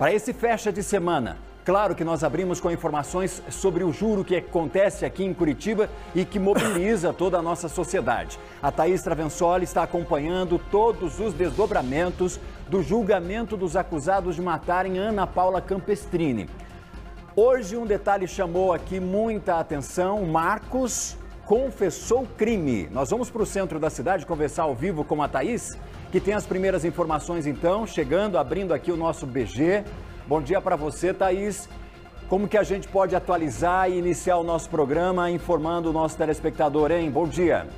Para esse fecha de semana, claro que nós abrimos com informações sobre o juro que acontece aqui em Curitiba e que mobiliza toda a nossa sociedade. A Thaís Travensoli está acompanhando todos os desdobramentos do julgamento dos acusados de matarem Ana Paula Campestrini. Hoje um detalhe chamou aqui muita atenção: Marcos confessou o crime. Nós vamos para o centro da cidade conversar ao vivo com a Thaís, que tem as primeiras informações então, chegando, abrindo aqui o nosso BG. Bom dia para você, Thaís. Como que a gente pode atualizar e iniciar o nosso programa informando o nosso telespectador, hein? Bom dia.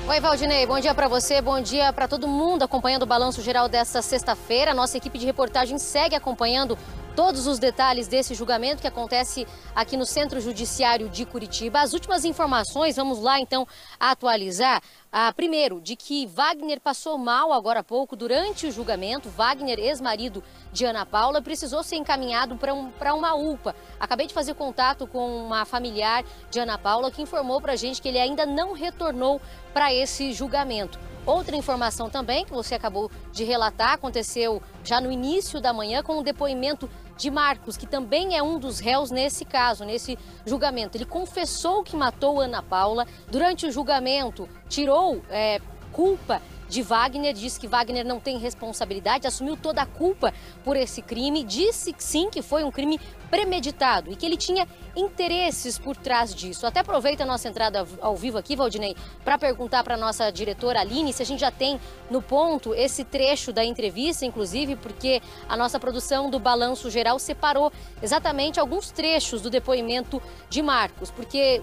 Oi, Valdinei, bom dia para você, bom dia para todo mundo acompanhando o Balanço Geral desta sexta-feira. Nossa equipe de reportagem segue acompanhando todos os detalhes desse julgamento que acontece aqui no Centro Judiciário de Curitiba. As últimas informações, vamos lá então atualizar. Primeiro, de que Wagner passou mal agora há pouco durante o julgamento. Wagner, ex-marido de Ana Paula, precisou ser encaminhado para uma UPA. Acabei de fazer contato com uma familiar de Ana Paula que informou para a gente que ele ainda não retornou para esse julgamento. Outra informação também que você acabou de relatar aconteceu já no início da manhã com o depoimento de Marcos, que também é um dos réus nesse caso, nesse julgamento. Ele confessou que matou Ana Paula. Durante o julgamento, tirou culpa de Wagner, disse que Wagner não tem responsabilidade, assumiu toda a culpa por esse crime, disse sim que foi um crime premeditado e que ele tinha interesses por trás disso. Até aproveita a nossa entrada ao vivo aqui, Valdinei, para perguntar para a nossa diretora Aline se a gente já tem no ponto esse trecho da entrevista, inclusive porque a nossa produção do Balanço Geral separou exatamente alguns trechos do depoimento de Marcos, porque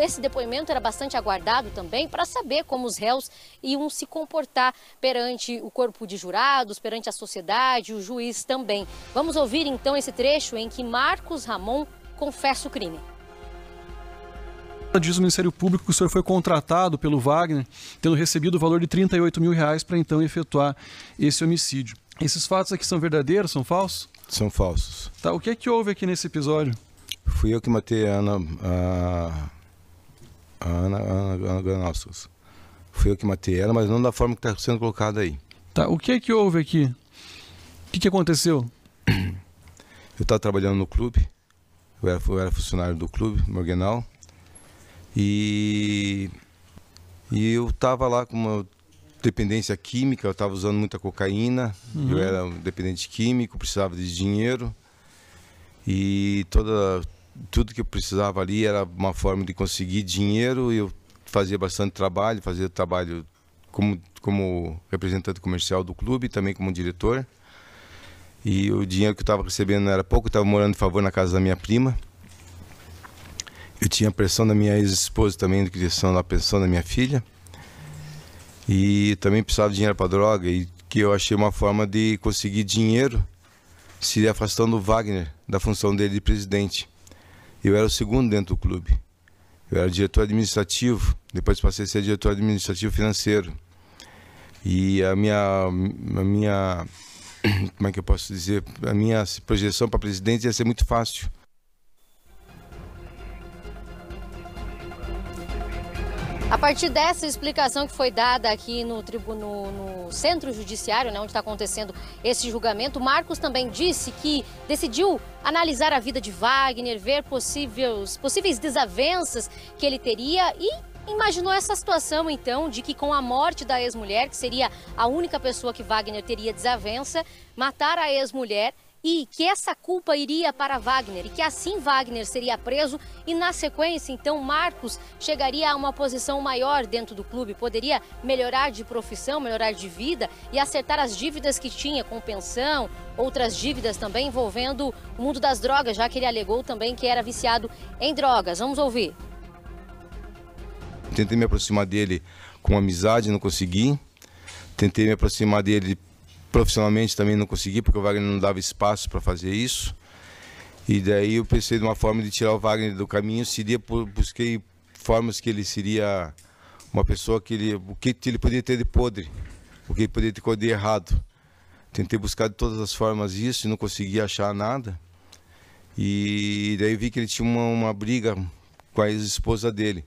esse depoimento era bastante aguardado também para saber como os réus iam se comportar perante o corpo de jurados, perante a sociedade, o juiz também. Vamos ouvir então esse trecho em que Marcos Ramon confessa o crime. Diz o Ministério Público que o senhor foi contratado pelo Wagner, tendo recebido o valor de R$38 mil para então efetuar esse homicídio. Esses fatos aqui são verdadeiros, são falsos? São falsos. Tá, o que é que houve aqui nesse episódio? Fui eu que matei a Ana Granauskas. Fui eu que matei ela, mas não da forma que está sendo colocada aí. Tá, o que é que houve aqui? O que aconteceu? Eu estava trabalhando no clube, eu era funcionário do clube, Morgenal, e eu estava lá com uma dependência química, eu estava usando muita cocaína, eu era um dependente químico, precisava de dinheiro, e tudo que eu precisava ali era uma forma de conseguir dinheiro. Eu fazia bastante trabalho, fazia trabalho como representante comercial do clube, também como diretor. E o dinheiro que eu estava recebendo não era pouco, eu estava morando de favor na casa da minha prima. Eu tinha a pressão da minha ex-esposa também, de questão da pensão da minha filha. E também precisava de dinheiro para droga, e que eu achei uma forma de conseguir dinheiro se afastando o Wagner da função dele de presidente. Eu era o segundo dentro do clube. Eu era diretor administrativo, depois passei a ser diretor administrativo financeiro. E a minha como é que eu posso dizer, a minha projeção para presidente ia ser muito fácil. A partir dessa explicação que foi dada aqui no Centro Judiciário, né, onde está acontecendo esse julgamento, Marcos também disse que decidiu analisar a vida de Wagner, ver possíveis desavenças que ele teria e imaginou essa situação, então, de que com a morte da ex-mulher, que seria a única pessoa que Wagner teria desavença, matar a ex-mulher e que essa culpa iria para Wagner e que assim Wagner seria preso e, na sequência, então, Marcos chegaria a uma posição maior dentro do clube, poderia melhorar de profissão, melhorar de vida e acertar as dívidas que tinha com pensão, outras dívidas também envolvendo o mundo das drogas, já que ele alegou também que era viciado em drogas. Vamos ouvir. Tentei me aproximar dele com amizade, não consegui. Tentei me aproximar dele profissionalmente, também não consegui, porque o Wagner não dava espaço para fazer isso. E daí eu pensei de uma forma de tirar o Wagner do caminho, busquei formas que ele seria uma pessoa o que ele poderia ter de podre, o que ele poderia ter de errado. Tentei buscar de todas as formas isso e não consegui achar nada. E daí vi que ele tinha uma briga com a ex-esposa dele.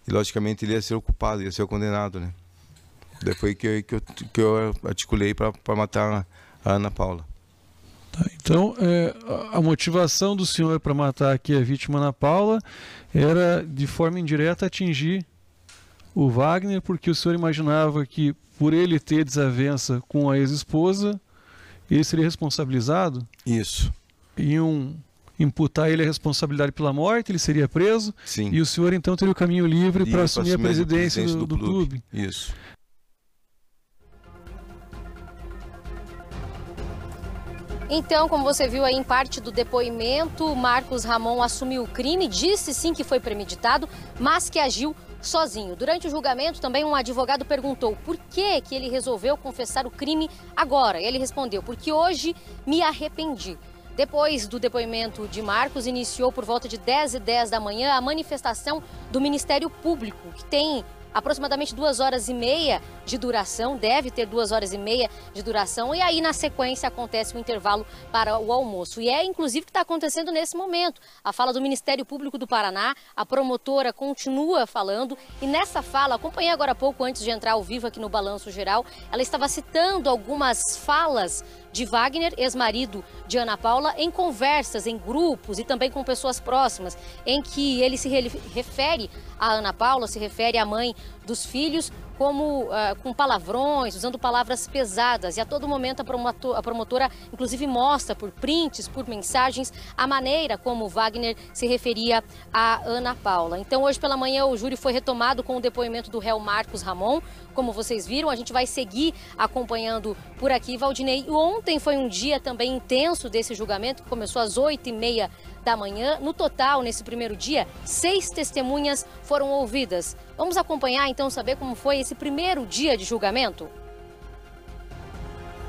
E logicamente ele ia ser o culpado, ia ser o condenado, né? Daí foi que eu articulei para matar a Ana Paula. Então, a motivação do senhor para matar aqui a vítima Ana Paula era, de forma indireta, atingir o Wagner, porque o senhor imaginava que, por ele ter desavença com a ex-esposa, ele seria responsabilizado? Isso. Iam imputar ele a responsabilidade pela morte, ele seria preso? Sim. E o senhor, então, teria o caminho livre para assumir a presidência do clube? Isso. Então, como você viu aí em parte do depoimento, Marcos Ramon assumiu o crime, disse sim que foi premeditado, mas que agiu sozinho. Durante o julgamento, também um advogado perguntou por que ele resolveu confessar o crime agora. Ele respondeu, porque hoje me arrependi. Depois do depoimento de Marcos, iniciou por volta de 10h10 da manhã a manifestação do Ministério Público, que tem aproximadamente 2h30 de duração, deve ter 2h30 de duração, e aí na sequência acontece o intervalo para o almoço. E é inclusive o que está acontecendo nesse momento. A fala do Ministério Público do Paraná, a promotora continua falando, e nessa fala, acompanhei agora há pouco, antes de entrar ao vivo aqui no Balanço Geral, ela estava citando algumas falas de Wagner, ex-marido de Ana Paula, em conversas, em grupos e também com pessoas próximas, em que ele se refere a Ana Paula, se refere à mãe dos filhos, como com palavrões, usando palavras pesadas. E a todo momento a promotora, inclusive, mostra por prints, por mensagens, a maneira como Wagner se referia a Ana Paula. Então, hoje pela manhã, o júri foi retomado com o depoimento do réu Marcos Ramon. Como vocês viram, a gente vai seguir acompanhando por aqui, Valdinei. E ontem foi um dia também intenso desse julgamento, que começou às 8h30 da manhã. No total, nesse primeiro dia, 6 testemunhas foram ouvidas. Vamos acompanhar, então, saber como foi esse primeiro dia de julgamento?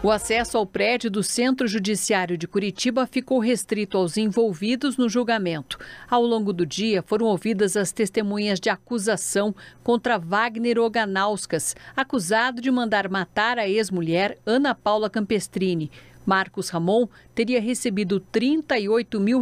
O acesso ao prédio do Centro Judiciário de Curitiba ficou restrito aos envolvidos no julgamento. Ao longo do dia, foram ouvidas as testemunhas de acusação contra Wagner Oganauskas, acusado de mandar matar a ex-mulher Ana Paula Campestrini. Marcos Ramon teria recebido R$38 mil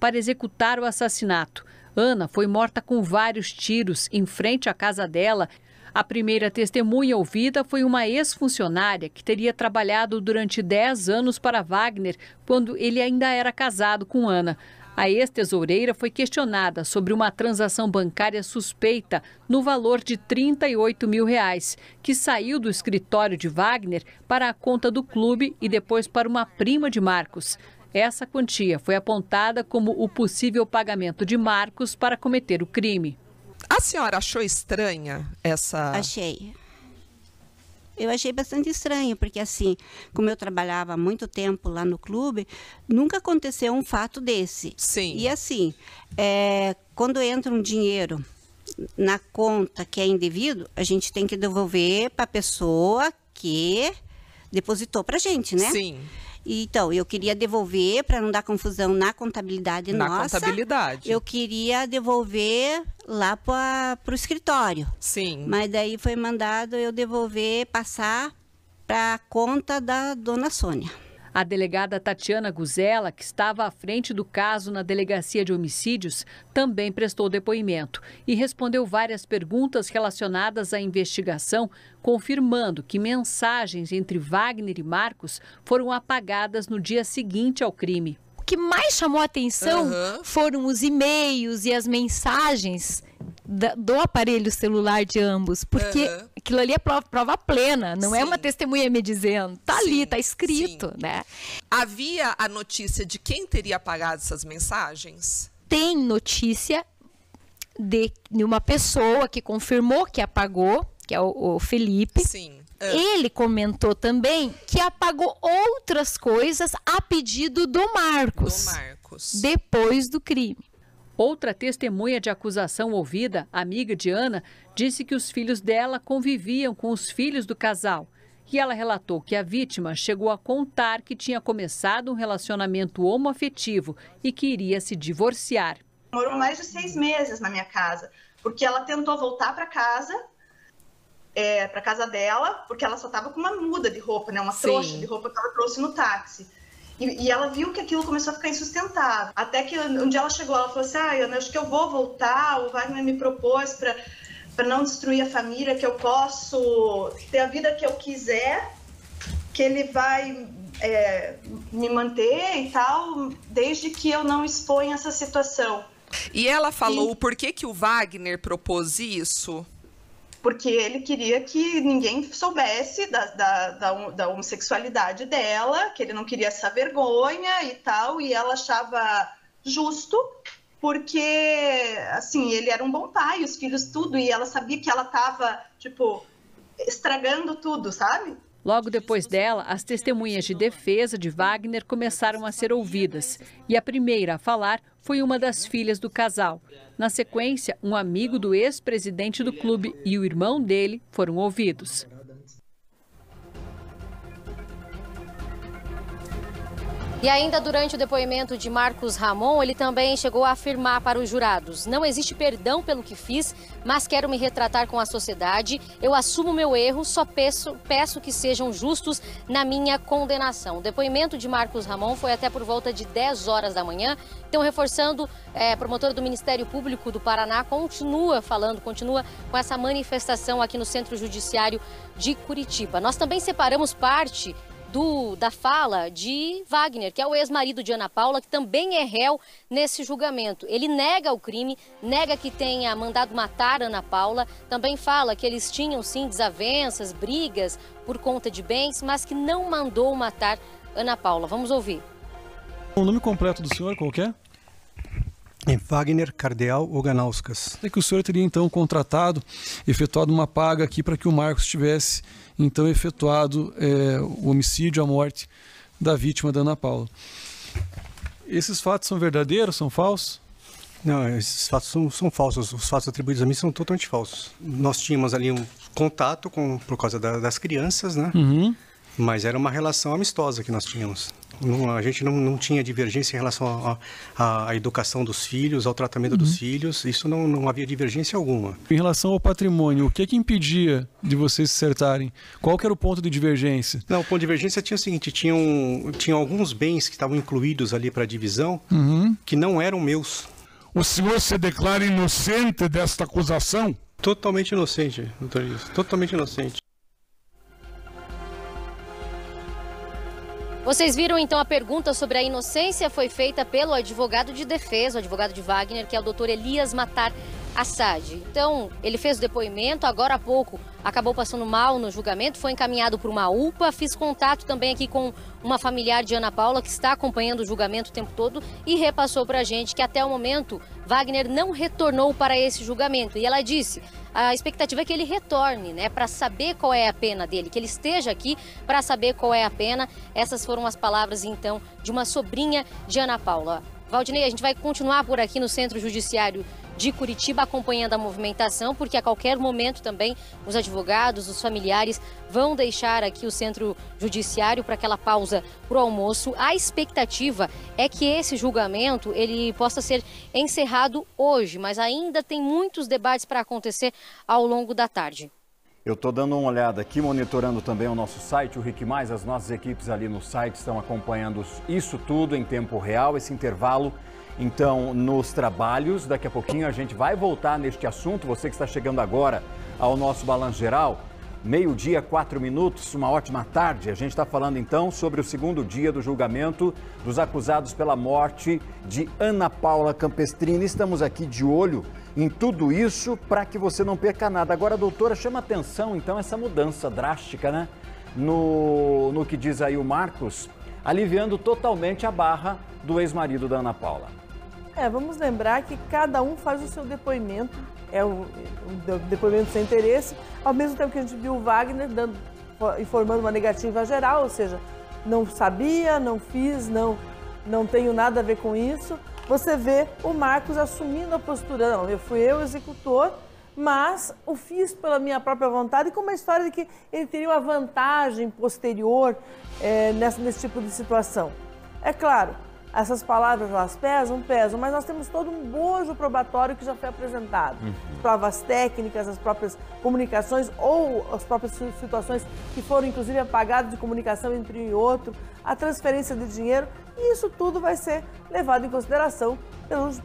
para executar o assassinato. Ana foi morta com vários tiros em frente à casa dela. A primeira testemunha ouvida foi uma ex-funcionária que teria trabalhado durante 10 anos para Wagner, quando ele ainda era casado com Ana. A ex-tesoureira foi questionada sobre uma transação bancária suspeita no valor de R$38 mil, que saiu do escritório de Wagner para a conta do clube e depois para uma prima de Marcos. Essa quantia foi apontada como o possível pagamento de Marcos para cometer o crime. A senhora achou estranha essa... Achei. Eu achei bastante estranho, porque assim, como eu trabalhava há muito tempo lá no clube, nunca aconteceu um fato desse. Sim. E assim, quando entra um dinheiro na conta que é indevido, a gente tem que devolver para a pessoa que depositou para a gente, né? Sim. Então, eu queria devolver, para não dar confusão na contabilidade nossa. Na contabilidade. Eu queria devolver lá para o escritório. Sim. Mas daí foi mandado eu devolver, passar para a conta da dona Sônia. A delegada Tatiana Guzella, que estava à frente do caso na Delegacia de Homicídios, também prestou depoimento e respondeu várias perguntas relacionadas à investigação, confirmando que mensagens entre Wagner e Marcos foram apagadas no dia seguinte ao crime. O que mais chamou a atenção foram os e-mails e as mensagens do aparelho celular de ambos, porque aquilo ali é prova plena, não é uma testemunha me dizendo, tá ali, tá escrito, né? Havia a notícia de quem teria apagado essas mensagens? Tem notícia de uma pessoa que confirmou que apagou, que é o Felipe. Sim. Ele comentou também que apagou outras coisas a pedido do Marcos. Depois do crime. Outra testemunha de acusação ouvida, amiga de Ana, disse que os filhos dela conviviam com os filhos do casal. E ela relatou que a vítima chegou a contar que tinha começado um relacionamento homoafetivo e que iria se divorciar. Morou mais de 6 meses na minha casa, porque ela tentou voltar para casa dela, porque ela só estava com uma muda de roupa, né? Uma trouxa de roupa que ela trouxe no táxi. E ela viu que aquilo começou a ficar insustentável. Até que um dia ela chegou, ela falou assim, Ana, acho que eu vou voltar, o Wagner me propôs para não destruir a família, que eu posso ter a vida que eu quiser, que ele vai me manter e tal, desde que eu não exponha essa situação. E ela falou por que o Wagner propôs isso? Porque ele queria que ninguém soubesse da homossexualidade dela, que ele não queria essa vergonha e tal, e ela achava justo, porque, assim, ele era um bom pai, os filhos tudo, e ela sabia que ela estava, tipo, estragando tudo, sabe? Logo depois dela, as testemunhas de defesa de Wagner começaram a ser ouvidas. E a primeira a falar foi uma das filhas do casal. Na sequência, um amigo do ex-presidente do clube e o irmão dele foram ouvidos. E ainda durante o depoimento de Marcos Ramon, ele também chegou a afirmar para os jurados: não existe perdão pelo que fiz, mas quero me retratar com a sociedade. Eu assumo meu erro, só peço que sejam justos na minha condenação. O depoimento de Marcos Ramon foi até por volta de 10 horas da manhã. Então, reforçando, promotor do Ministério Público do Paraná continua com essa manifestação aqui no Centro Judiciário de Curitiba. Nós também separamos parte da fala de Wagner, que é o ex-marido de Ana Paula, que também é réu nesse julgamento. Ele nega o crime, nega que tenha mandado matar Ana Paula, também fala que eles tinham sim desavenças, brigas por conta de bens, mas que não mandou matar Ana Paula. Vamos ouvir. O nome completo do senhor qual que é? Wagner Cardeal Oganauskas. É que o senhor teria então efetuado uma paga aqui para que o Marcos tivesse então efetuado o homicídio, a morte da vítima da Ana Paula. Esses fatos são verdadeiros, são falsos? Não, esses fatos são falsos. Os fatos atribuídos a mim são totalmente falsos. Nós tínhamos ali um contato por causa das crianças, né? Uhum. Mas era uma relação amistosa que nós tínhamos. A gente não tinha divergência em relação à educação dos filhos, ao tratamento dos filhos. Isso não havia divergência alguma. Em relação ao patrimônio, o que impedia de vocês se acertarem? Qual que era o ponto de divergência? Não, o ponto de divergência tinha o seguinte, tinha alguns bens que estavam incluídos ali para a divisão, que não eram meus. O senhor se declara inocente desta acusação? Totalmente inocente, doutor Ilson, totalmente inocente. Vocês viram então a pergunta sobre a inocência foi feita pelo advogado de defesa, o advogado de Wagner, que é o doutor Elias Matar Assad. Então, ele fez o depoimento, agora há pouco acabou passando mal no julgamento, foi encaminhado por uma UPA. Fiz contato também aqui com uma familiar de Ana Paula, que está acompanhando o julgamento o tempo todo, e repassou para a gente que até o momento Wagner não retornou para esse julgamento. E ela disse, a expectativa é que ele retorne, né, para saber qual é a pena dele, que ele esteja aqui para saber qual é a pena. Essas foram as palavras, então, de uma sobrinha de Ana Paula. Valdinei, a gente vai continuar por aqui no Centro Judiciário de Curitiba acompanhando a movimentação, porque a qualquer momento também os advogados, os familiares vão deixar aqui o Centro Judiciário para aquela pausa para o almoço. A expectativa é que esse julgamento ele possa ser encerrado hoje, mas ainda tem muitos debates para acontecer ao longo da tarde. Eu estou dando uma olhada aqui, monitorando também o nosso site, o RIC+, as nossas equipes ali no site estão acompanhando isso tudo em tempo real, esse intervalo. Então, nos trabalhos, daqui a pouquinho a gente vai voltar neste assunto. Você que está chegando agora ao nosso Balanço Geral, 12h, 4 minutos, uma ótima tarde. A gente está falando então sobre o segundo dia do julgamento dos acusados pela morte de Ana Paula Campestrini. Estamos aqui de olho em tudo isso para que você não perca nada. Agora, doutora, chama atenção então essa mudança drástica, né? No que diz aí o Marcos, aliviando totalmente a barra do ex-marido da Ana Paula. Vamos lembrar que cada um faz o seu depoimento, um depoimento sem interesse, ao mesmo tempo que a gente viu o Wagner informando uma negativa geral, ou seja, não sabia, não fiz, não tenho nada a ver com isso. Você vê o Marcos assumindo a postura, não, fui eu o executor, mas o fiz pela minha própria vontade, com uma história de que ele teria uma vantagem posterior nesse tipo de situação. É claro, essas palavras elas pesam, mas nós temos todo um bojo probatório que já foi apresentado. As provas técnicas, as próprias comunicações ou as próprias situações que foram inclusive apagadas de comunicação entre um e outro, a transferência de dinheiro, e isso tudo vai ser levado em consideração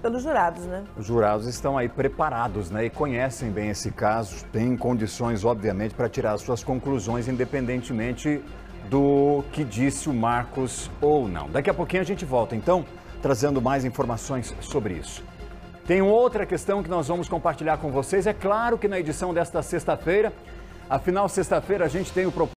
pelos jurados, né? Os jurados estão aí preparados, né? E conhecem bem esse caso, têm condições, obviamente, para tirar as suas conclusões, independentemente do que disse o Marcos ou não. Daqui a pouquinho a gente volta, então, trazendo mais informações sobre isso. Tem outra questão que nós vamos compartilhar com vocês. É claro que na edição desta sexta-feira, afinal, sexta-feira a gente tem o propósito